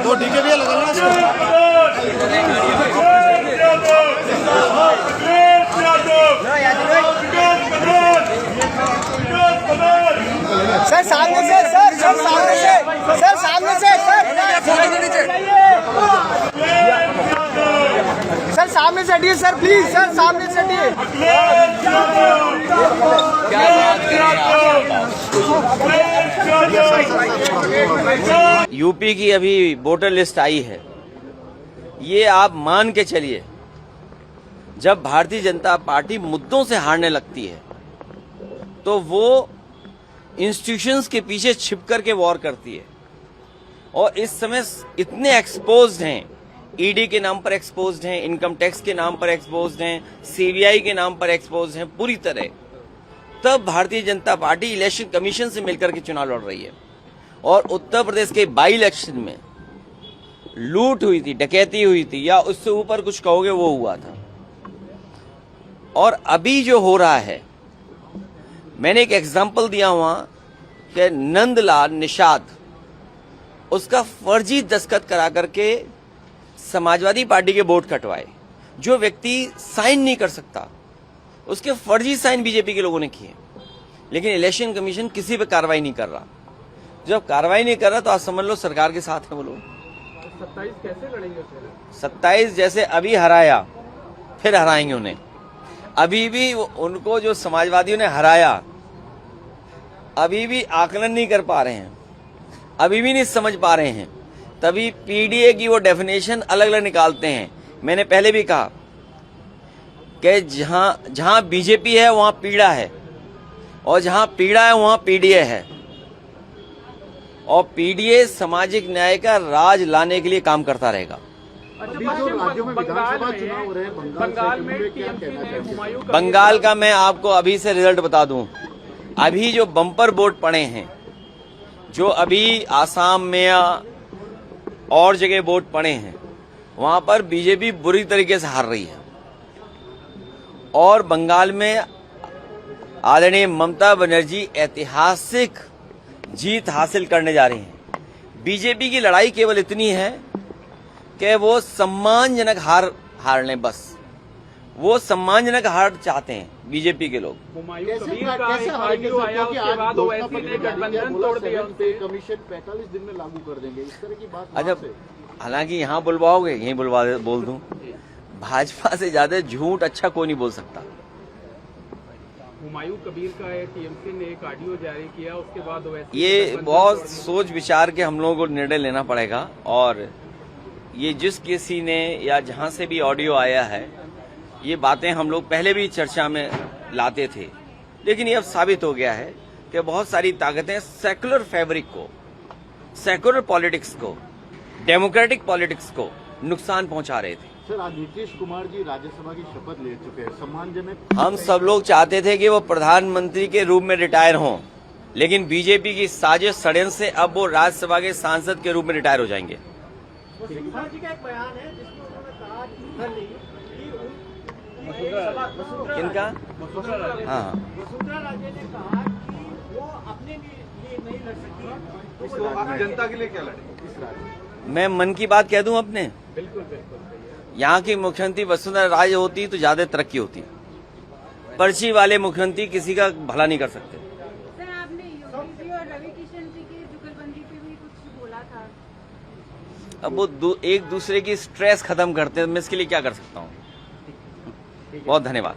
दो डीके भी लगा लेना सर, सामने से सर, सामने से हटिए सर, प्लीज सर, सामने से हटिए। यूपी की अभी वोटर लिस्ट आई है, ये आप मान के चलिए, जब भारतीय जनता पार्टी मुद्दों से हारने लगती है तो वो इंस्टीट्यूशंस के पीछे छिप करके वॉर करती है। और इस समय इतने एक्सपोज्ड हैं, ईडी के नाम पर एक्सपोज्ड हैं, इनकम टैक्स के नाम पर एक्सपोज्ड हैं, सीबीआई के नाम पर एक्सपोज्ड हैं पूरी तरह। तब Bharatiya Janata party election commission से मिलकर के चुनाव लड़ रही है। और उत्तर प्रदेश के बाई इलेक्शन में लूट हुई थी, डकैती हुई थी, या उससे ऊपर कुछ कहोगे वो हुआ था। और अभी जो हो रहा है, मैंने एक एग्जाम्पल दिया वहां कि नंदलाल निषाद, उसका फर्जी दस्तखत करा करके समाजवादी पार्टी के वोट कटवाए। जो व्यक्ति साइन नहीं कर सकता, उसके फर्जी साइन बीजेपी के लोगों ने किए, लेकिन इलेक्शन कमीशन किसी पे कार्रवाई नहीं कर रहा। जब कार्रवाई नहीं कर रहा तो आप समझ लो सरकार के साथ है वो लोग। 27 कैसे लड़ेंगे? 27 जैसे अभी हराया, फिर हराएंगे उन्हें। अभी भी उनको जो समाजवादियों ने हराया, अभी भी आकलन नहीं कर पा रहे हैं, अभी भी नहीं समझ पा रहे हैं। तभी पीडीए की वो डेफिनेशन अलग अलग निकालते हैं। मैंने पहले भी कहा कि जहां बीजेपी है वहां पीड़ा है, और जहां पीड़ा है वहां पीडीए है। और पीडीए सामाजिक न्याय का राज लाने के लिए काम करता रहेगा। बंगाल का मैं आपको अभी से रिजल्ट बता दूं। अभी जो बम्पर वोट पड़े हैं, जो अभी आसाम में और जगह वोट पड़े हैं, वहां पर बीजेपी बुरी तरीके से हार रही है। और बंगाल में आदरणीय ममता बनर्जी ऐतिहासिक जीत हासिल करने जा रही हैं। बीजेपी की लड़ाई केवल इतनी है कि वो सम्मानजनक हार लें, बस वो सम्मानजनक हार चाहते हैं बीजेपी के लोग। कमीशन 45 दिन में लागू कर देंगे, इस तरह की बात। अच्छा, हालांकि यहाँ बुलवाओगे, यहीं बोल दूं, भाजपा से ज्यादा झूठ अच्छा कोई नहीं बोल सकता। हुमायूं कबीर का टीएमसी ने एक ऑडियो जारी किया, उसके बाद ये बहुत सोच विचार के हम लोगों को निर्णय लेना पड़ेगा। और ये जिस किसी ने या जहां से भी ऑडियो आया है, ये बातें हम लोग पहले भी चर्चा में लाते थे, लेकिन ये अब साबित हो गया है कि बहुत सारी ताकतें सेकुलर फैब्रिक को, सेकुलर पॉलिटिक्स को, डेमोक्रेटिक पॉलिटिक्स को नुकसान पहुंचा रहे थे। सर, आज नीतीश कुमार जी राज्यसभा की शपथ ले चुके हैं, सम्मानजनक। हम सब लोग चाहते थे कि वो प्रधानमंत्री के रूप में रिटायर हों, लेकिन बीजेपी की साजिश षड्यंत्र से अब वो राज्यसभा के सांसद के रूप में रिटायर हो जाएंगे। किनका? हाँ, जनता के लिए क्या लड़ेंगे? मैं मन की बात कह दूं अपने। बिल्कुल। यहाँ की मुख्यमंत्री वसुंधरा राजे होती तो ज्यादा तरक्की होती। पर्ची वाले मुख्यमंत्री किसी का भला नहीं कर सकते। सर, आपने योगी जी और रवि किशन जी की जुगलबंदी पे भी कुछ बोला था। अब वो एक दूसरे की स्ट्रेस खत्म करते हैं, मैं इसके लिए क्या कर सकता हूँ। बहुत धन्यवाद।